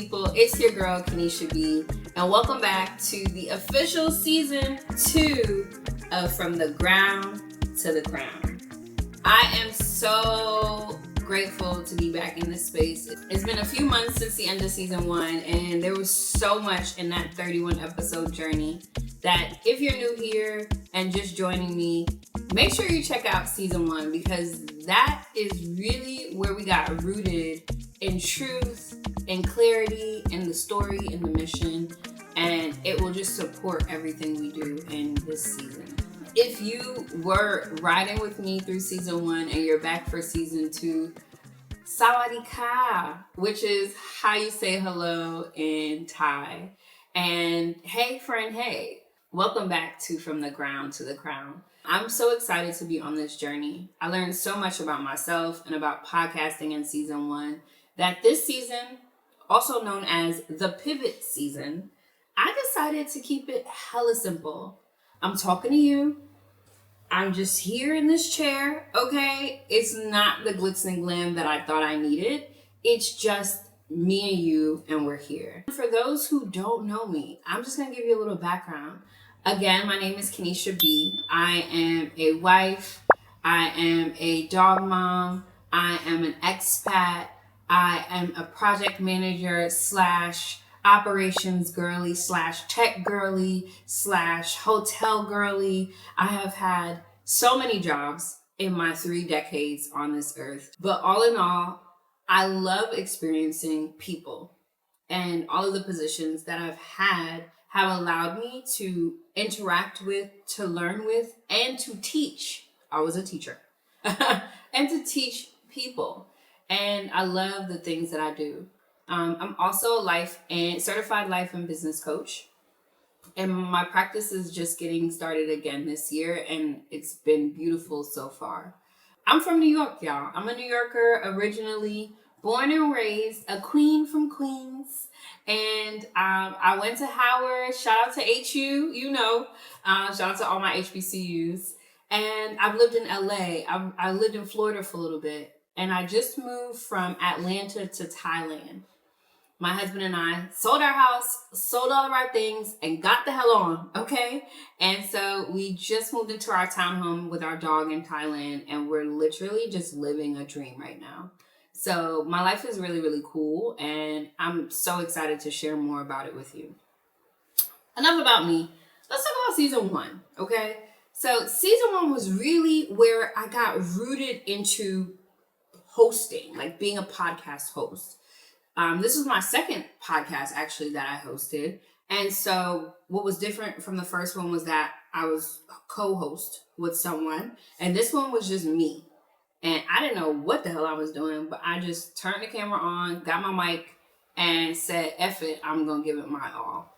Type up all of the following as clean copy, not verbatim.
people? It's your girl, Kenisha B, and welcome back to the official season 2 of From the Ground to the Crown. I am so grateful to be back in this space. It's been a few months since the end of season 1, and there was so much in that 31 episode journey that if you're new here and just joining me, make sure you check out season 1, because that is really where we got rooted in truth, in clarity, in the story, in the mission, and it will just support everything we do in this season. If you were riding with me through season 1 and you're back for season 2, Sawadee-ka, which is how you say hello in Thai. And hey friend, hey, welcome back to From the Ground to the Crown. I'm so excited to be on this journey. I learned so much about myself and about podcasting in season 1 that this season, also known as the pivot season, I decided to keep it hella simple. I'm talking to you. I'm just here in this chair, okay? It's not the glitz and glam that I thought I needed. It's just me and you, and we're here. For those who don't know me, I'm just gonna give you a little background. Again, my name is Kenisha B. I am a wife. I am a dog mom. I am an expat. I am a project manager / operations girly / tech girly / hotel girly. I have had so many jobs in my 3 decades on this earth. But all in all, I love experiencing people, and all of the positions that I've had have allowed me to interact with, to learn with, and to teach. I was a teacher. And to teach people. And I love the things that I do. I'm also a certified life and business coach. And my practice is just getting started again this year, and it's been beautiful so far. I'm from New York, y'all. I'm a New Yorker, originally born and raised, a queen from Queens. And I went to Howard. Shout out to HU, shout out to all my HBCUs. And I've lived in LA. I lived in Florida for a little bit. And I just moved from Atlanta to Thailand. My husband and I sold our house, sold all of our things, and got the hell on, okay? And so we just moved into our townhome with our dog in Thailand, and we're literally just living a dream right now. So my life is really, really cool, and I'm so excited to share more about it with you. Enough about me. Let's talk about season 1, okay? So season 1 was really where I got rooted into hosting, like being a podcast host. This was my second podcast actually that I hosted. And so what was different from the first one was that I was a co-host with someone, and this one was just me. And I didn't know what the hell I was doing, but I just turned the camera on, got my mic, and said, F it, I'm going to give it my all.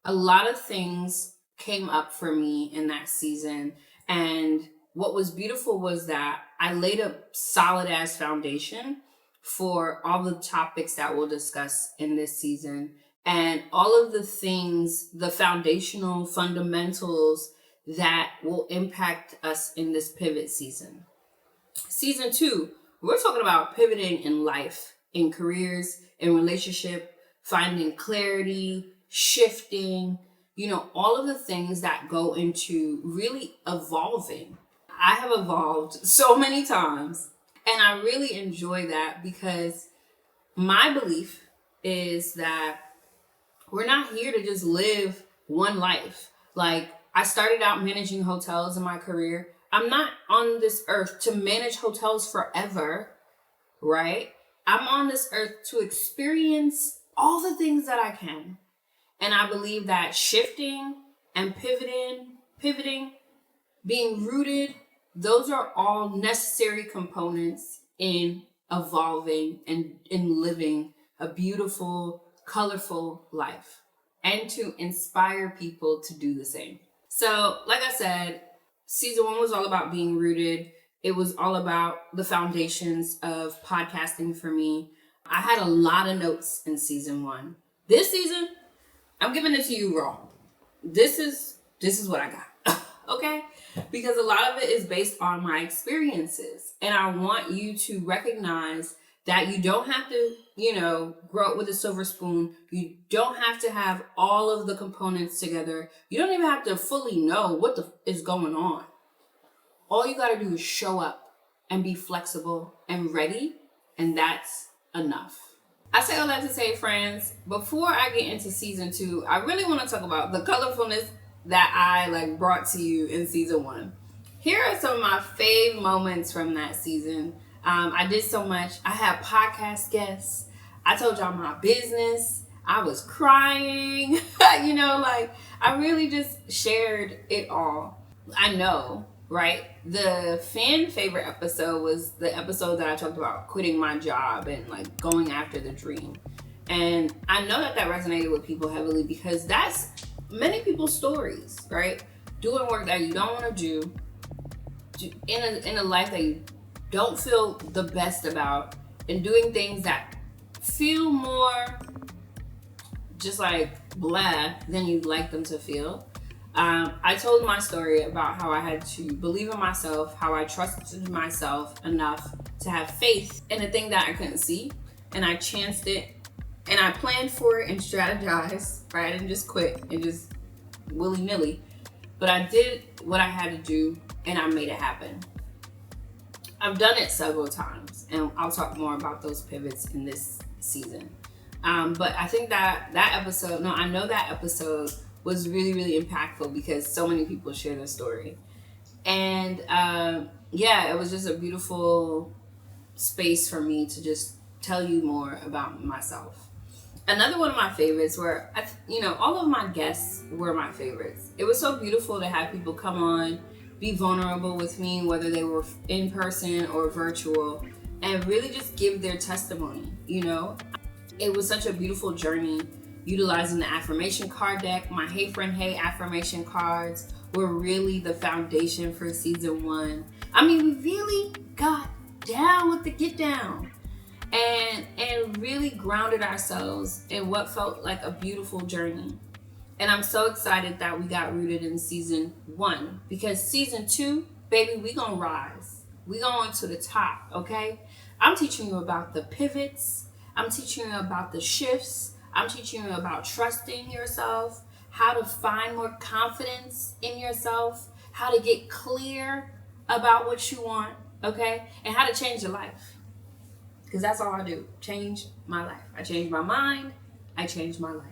A lot of things came up for me in that season, and what was beautiful was that I laid a solid ass foundation for all the topics that we'll discuss in this season, and all of the things, the foundational fundamentals that will impact us in this pivot season. Season 2, we're talking about pivoting in life, in careers, in relationship, finding clarity, shifting, all of the things that go into really evolving. I have evolved so many times, and I really enjoy that, because my belief is that we're not here to just live one life. Like, I started out managing hotels in my career. I'm not on this earth to manage hotels forever, right? I'm on this earth to experience all the things that I can. And I believe that shifting and pivoting, being rooted, those are all necessary components in evolving and in living a beautiful, colorful life, and to inspire people to do the same. So, like I said, season 1 was all about being rooted. It was all about the foundations of podcasting for me. I had a lot of notes in season 1. This season, I'm giving it to you raw. This is what I got. Okay? Because a lot of it is based on my experiences. And I want you to recognize That you don't have to, grow up with a silver spoon. You don't have to have all of the components together. You don't even have to fully know what is going on. All you got to do is show up and be flexible and ready, and that's enough. I say all that to say, friends, before I get into season 2, I really want to talk about the colorfulness that I brought to you in season 1. Here are some of my fave moments from that season. I did so much. I had podcast guests. I told y'all my business. I was crying. I really just shared it all. I know, right? The fan favorite episode was the episode that I talked about quitting my job and going after the dream. And I know that resonated with people heavily because that's many people's stories, right? Doing work that you don't want to do in a life that you don't feel the best about, and doing things that feel more just blah than you'd like them to feel. I told my story about how I had to believe in myself, how I trusted myself enough to have faith in a thing that I couldn't see, and I chanced it, and I planned for it and strategized, right? I didn't just quit and just willy-nilly, but I did what I had to do, and I made it happen. I've done it several times, and I'll talk more about those pivots in this season. But I think that episode was really, really impactful because so many people share their story. And it was just a beautiful space for me to just tell you more about myself. Another one of my favorites were, all of my guests were my favorites. It was so beautiful to have people come on, be vulnerable with me, whether they were in person or virtual, and really just give their testimony, It was such a beautiful journey utilizing the affirmation card deck. My Hey Friend Hey affirmation cards were really the foundation for season 1. I mean, we really got down with the get down and really grounded ourselves in what felt like a beautiful journey. And I'm so excited that we got rooted in season 1 because season 2, baby, we gonna rise. We going to the top, okay? I'm teaching you about the pivots. I'm teaching you about the shifts. I'm teaching you about trusting yourself, how to find more confidence in yourself, how to get clear about what you want, okay? And how to change your life. Because that's all I do, change my life. I change my mind, I change my life.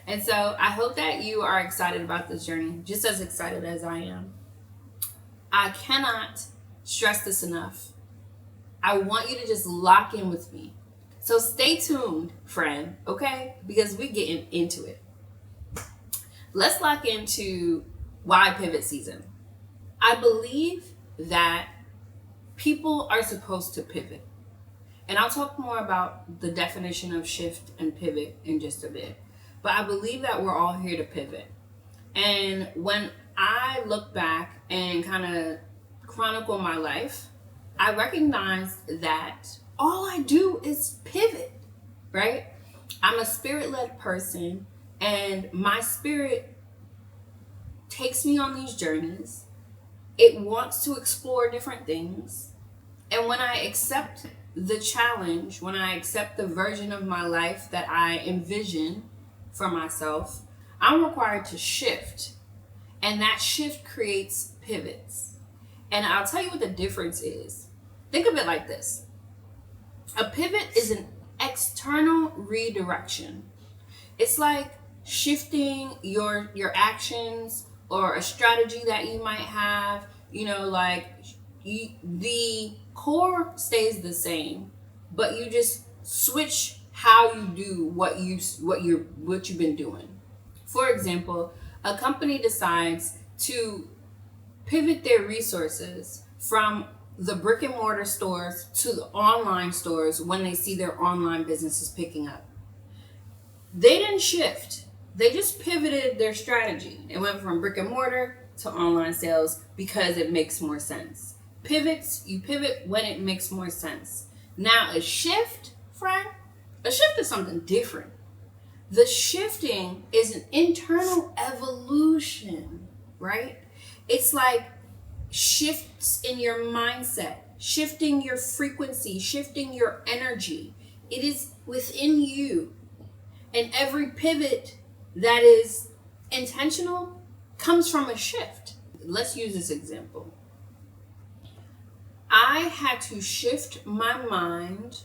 And so I hope that you are excited about this journey, just as excited as I am. I cannot stress this enough. I want you to just lock in with me. So stay tuned, friend, okay? Because we're getting into it. Let's lock into why pivot season. I believe that people are supposed to pivot. And I'll talk more about the definition of shift and pivot in just a bit. But I believe that we're all here to pivot. And when I look back and kind of chronicle my life, I recognize that all I do is pivot, right? I'm a spirit-led person, and my spirit takes me on these journeys. It wants to explore different things. And when I accept the challenge, when I accept the version of my life that I envision for myself, I'm required to shift. And that shift creates pivots. And I'll tell you what the difference is. Think of it like this. A pivot is an external redirection. It's like shifting your actions or a strategy that you might have, the core stays the same, but you just switch how you do what you've been doing. For example, a company decides to pivot their resources from the brick and mortar stores to the online stores when they see their online businesses picking up. They didn't shift. They just pivoted their strategy. It went from brick and mortar to online sales because it makes more sense. You pivot when it makes more sense. Now a shift, friend, a shift is something different. The shifting is an internal evolution, right? It's like shifts in your mindset, shifting your frequency, shifting your energy. It is within you. And every pivot that is intentional comes from a shift. Let's use this example. I had to shift my mind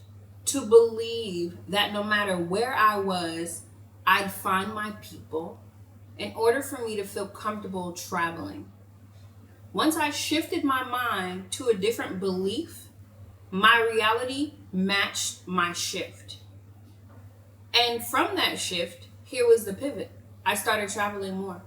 to believe that no matter where I was, I'd find my people in order for me to feel comfortable traveling. Once I shifted my mind to a different belief, my reality matched my shift. And from that shift, here was the pivot. I started traveling more.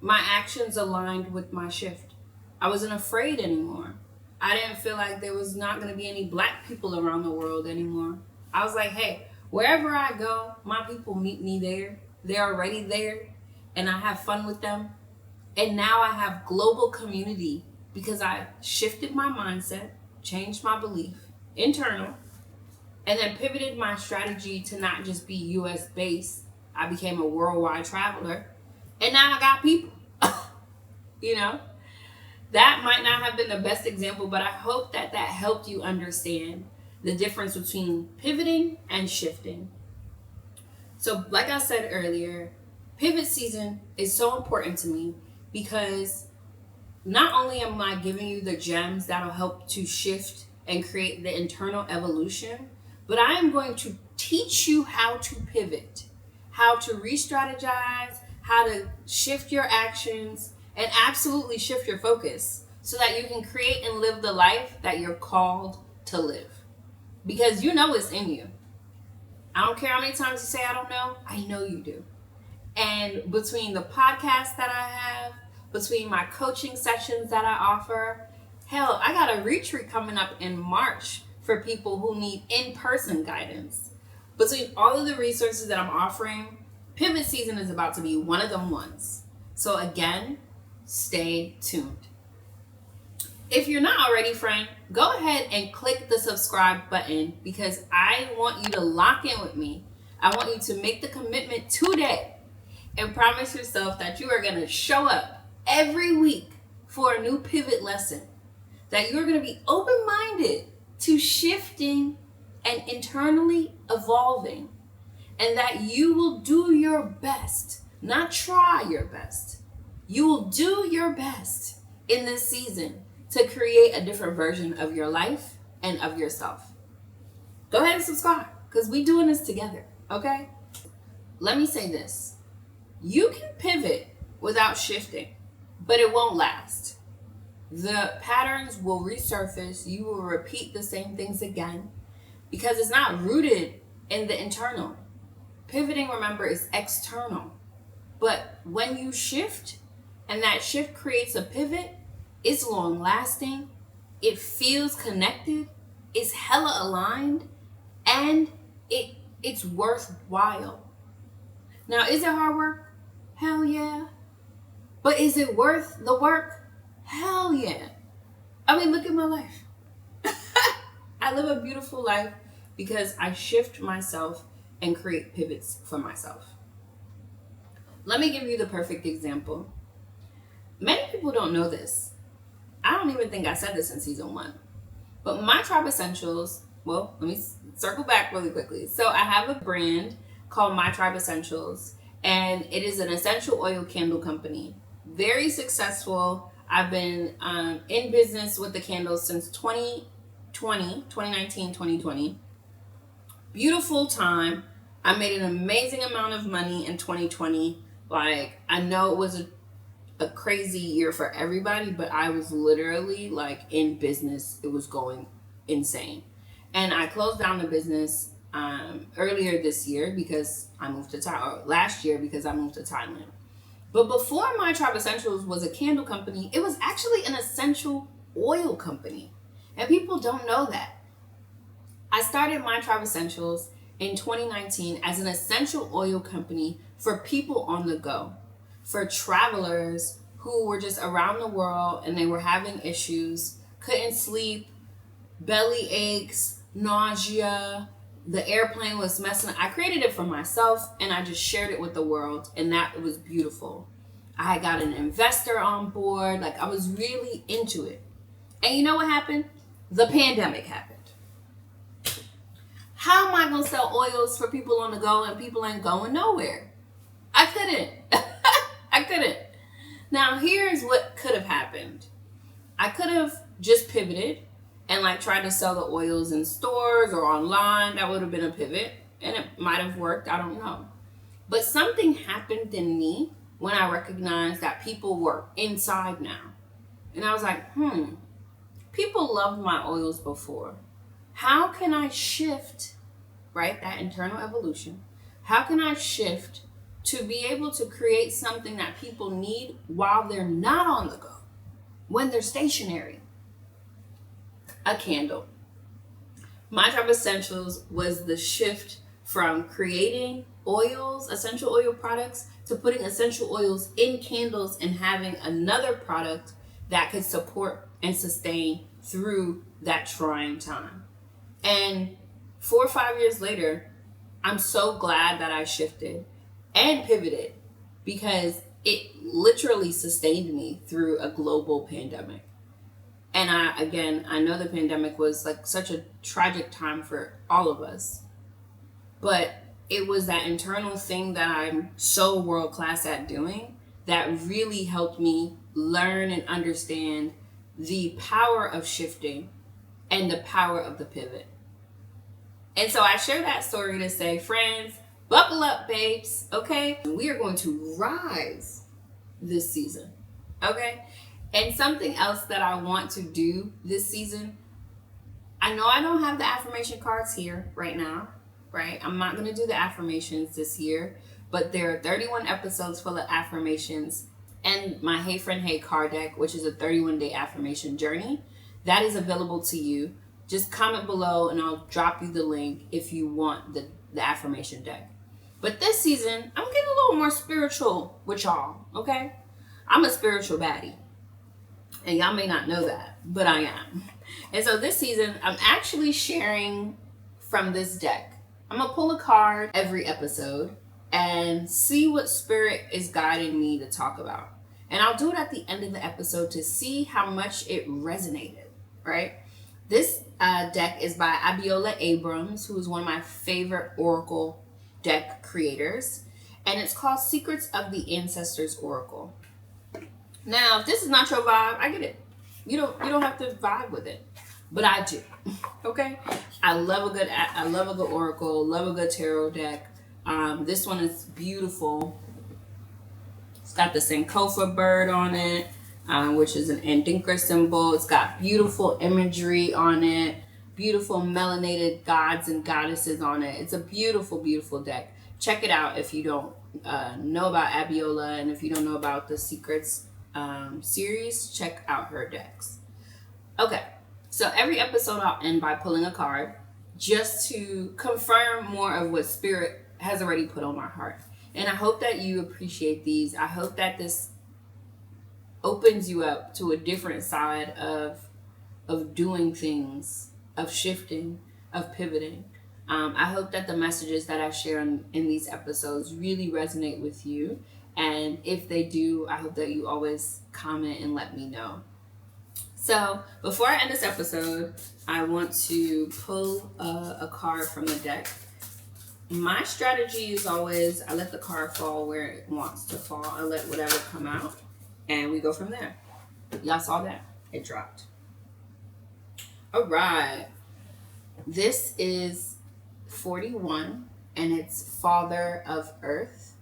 My actions aligned with my shift. I wasn't afraid anymore. I didn't feel like there was not going to be any black people around the world anymore. I was like, hey, wherever I go, my people meet me there. They're already there, and I have fun with them. And now I have global community because I shifted my mindset, changed my belief, internal, and then pivoted my strategy to not just be US based. I became a worldwide traveler, and now I got people. You know? That might not have been the best example, but I hope that helped you understand the difference between pivoting and shifting. So, like I said earlier, pivot season is so important to me because not only am I giving you the gems that'll help to shift and create the internal evolution, but I am going to teach you how to pivot, how to re-strategize, how to shift your actions, and absolutely shift your focus so that you can create and live the life that you're called to live. Because you know it's in you. I don't care how many times you say I don't know, I know you do. And between the podcast that I have, between my coaching sessions that I offer, hell, I got a retreat coming up in March for people who need in-person guidance. Between all of the resources that I'm offering, pivot season is about to be one of them ones. So again, stay tuned. If you're not already, friend, go ahead and click the subscribe button because I want you to lock in with me. I want you to make the commitment today and promise yourself that you are going to show up every week for a new pivot lesson, that you're going to be open-minded to shifting and internally evolving, and that you will do your best, not try your best. You will do your best in this season to create a different version of your life and of yourself. Go ahead and subscribe because we're doing this together, okay? Let me say this. You can pivot without shifting, but it won't last. The patterns will resurface. You will repeat the same things again because it's not rooted in the internal. Pivoting, remember, is external. But when you shift and that shift creates a pivot, it's long lasting, it feels connected, it's hella aligned, and it's worthwhile. Now, is it hard work? Hell yeah. But is it worth the work? Hell yeah. I mean, look at my life. I live a beautiful life because I shift myself and create pivots for myself. Let me give you the perfect example. Many people don't know this. I don't even think I said this in season 1. But my Tribe Essentials, well, let me circle back really quickly. So I have a brand called My Tribe Essentials, and it is an essential oil candle company. Very successful. I've been in business with the candles since 2019, 2020. Beautiful time. I made an amazing amount of money in 2020. Like, I know it was a crazy year for everybody, but I was literally like in business. It was going insane. And I closed down the business earlier this year because I moved to Thailand, last year because I moved to Thailand. But before My Tribe Essentials was a candle company, it was actually an essential oil company. And people don't know that. I started My Tribe Essentials in 2019 as an essential oil company for people on the go, for travelers who were just around the world and they were having issues, couldn't sleep, belly aches, nausea, the airplane was messing up. I created it for myself and I just shared it with the world, and that was beautiful. I had got an investor on board. Like, I was really into it. And you know what happened? the pandemic happened. How am I going to sell oils for people on the go and people ain't going nowhere? I couldn't. I couldn't. Now, here's what could have happened. I could have just pivoted and like tried to sell the oils in stores or online. That would have been a pivot and it might have worked. I don't know. But something happened in me when I recognized that people were inside now. And I was like, people loved my oils before. How can I shift, right? That internal evolution. How can I shift to be able to create something that people need while they're not on the go, when they're stationary? A candle. My Job Essentials was the shift from creating oils, essential oil products, to putting essential oils in candles and having another product that could support and sustain through that trying time. And 4 or 5 years later, I'm so glad that I shifted and pivoted because it literally sustained me through a global pandemic. And I know the pandemic was like such a tragic time for all of us, but it was that internal thing that I'm so world class at doing that really helped me learn and understand the power of shifting and the power of the pivot. And so I share that story to say, friends, buckle up, babes, okay? We are going to rise this season, okay? And something else that I want to do this season, I know I don't have the affirmation cards here right now, right? I'm not going to do the affirmations this year, but there are 31 episodes full of affirmations and my Hey Friend Hey card deck, which is a 31-day affirmation journey. That is available to you. Just comment below and I'll drop you the link if you want the affirmation deck. But this season, I'm getting a little more spiritual with y'all, okay? I'm a spiritual baddie. And y'all may not know that, but I am. And so this season, I'm actually sharing from this deck. I'm going to pull a card every episode and see what spirit is guiding me to talk about. And I'll do it at the end of the episode to see how much it resonated, right? This deck is by Abiola Abrams, who is one of my favorite Oracle deck creators. And it's called Secrets of the Ancestors Oracle. Now, if this is not your vibe, I get it. You don't have to vibe with it, but I do. Okay, I love a good oracle, love a good tarot deck. This one is beautiful. It's got the Sankofa bird on it, which is an Adinkra symbol. It's got beautiful imagery on it, beautiful melanated gods and goddesses on it. It's a beautiful, beautiful deck. Check it out if you don't know about Abiola and if you don't know about the Secrets series, check out her decks. Okay, so every episode I'll end by pulling a card just to confirm more of what spirit has already put on my heart. And I hope that you appreciate these. I hope that this opens you up to a different side of doing things, of shifting, of pivoting. I hope that the messages that I share in these episodes really resonate with you. And if they do, I hope that you always comment and let me know. So before I end this episode, I want to pull a card from the deck. My strategy is always I let the card fall where it wants to fall. I let whatever come out and we go from there. Y'all saw that? It dropped. All right. This is 41 and it's Father of Earth.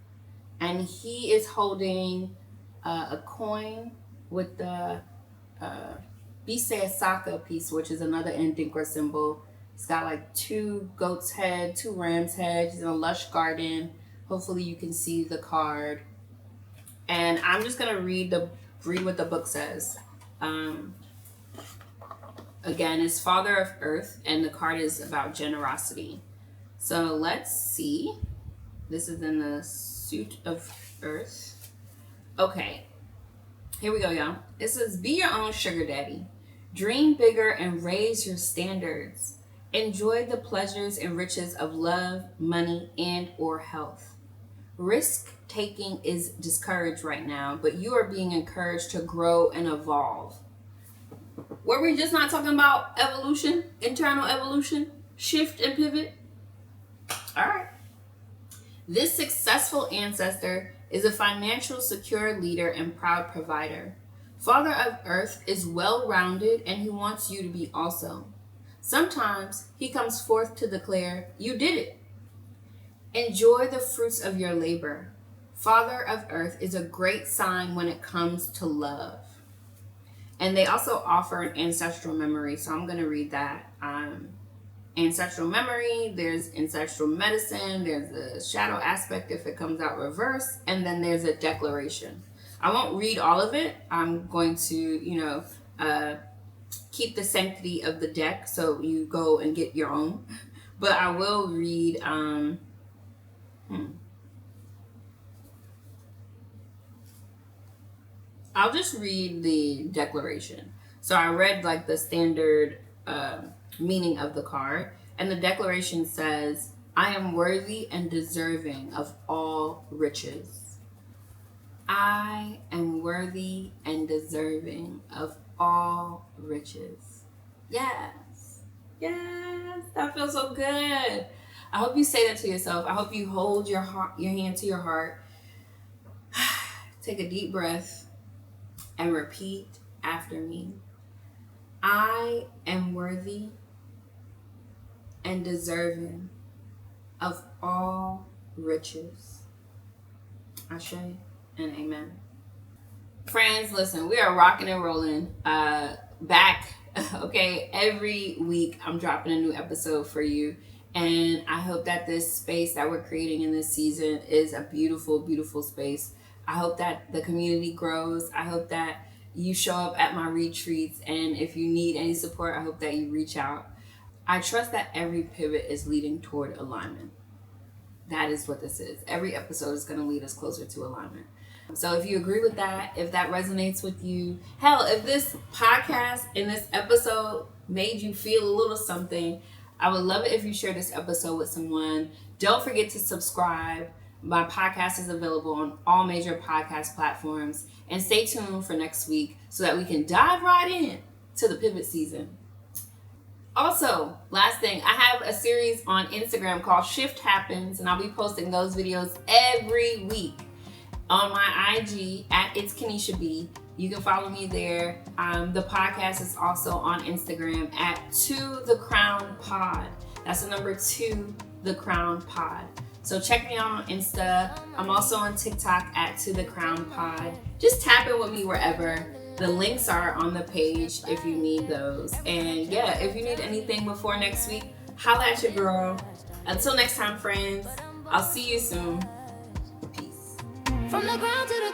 And he is holding a coin with the Bisei Saka piece, which is another Adinkra symbol. It's got like 2 goats' head, 2 rams' head. He's in a lush garden. Hopefully you can see the card. And I'm just gonna read what the book says. Again, it's Father of Earth, and the card is about generosity. So let's see. This is in the Suit of Earth. Okay, here we go, y'all. It says, be your own sugar daddy. Dream bigger and raise your standards. Enjoy the pleasures and riches of love, money, and or health. Risk taking is discouraged right now, but you are being encouraged to grow and evolve. Were we just not talking about evolution, internal evolution, shift and pivot? All right. This successful ancestor is a financial secure leader and proud provider. Father of Earth is well-rounded and he wants you to be also. Sometimes he comes forth to declare, you did it. Enjoy the fruits of your labor. Father of Earth is a great sign when it comes to love. And they also offer an ancestral memory, so I'm going to read that. Ancestral memory, there's ancestral medicine, there's a shadow aspect if it comes out reverse, and then there's a declaration. I won't read all of it. I'm going to, keep the sanctity of the deck so you go and get your own. But I will read, I'll just read the declaration. So I read like the standard meaning of the card, and the declaration says, I am worthy and deserving of all riches. I am worthy and deserving of all riches. Yes. Yes. That feels so good. I hope you say that to yourself. I hope you hold your hand to your heart. Take a deep breath and repeat after me. I am worthy and deserving of all riches. Ashe and amen. Friends, listen, we are rocking and rolling back. Okay, every week I'm dropping a new episode for you. And I hope that this space that we're creating in this season is a beautiful, beautiful space. I hope that the community grows. I hope that you show up at my retreats. And if you need any support, I hope that you reach out. I trust that every pivot is leading toward alignment. That is what this is. Every episode is going to lead us closer to alignment. So if you agree with that, if that resonates with you, hell, if this podcast in this episode made you feel a little something, I would love it if you share this episode with someone. Don't forget to subscribe. My podcast is available on all major podcast platforms. And stay tuned for next week so that we can dive right in to the pivot season. Also, last thing, I have a series on Instagram called Shift Happens, and I'll be posting those videos every week on my IG at It's Kenesha B. You can follow me there. The podcast is also on Instagram at To The Crown Pod. That's the number 2, The Crown Pod. So check me out on Insta. I'm also on TikTok at To The Crown Pod. Just tap in with me wherever. The links are on the page if you need those. And yeah, if you need anything before next week, holla at your girl. Until next time, friends, I'll see you soon. Peace. From the ground to the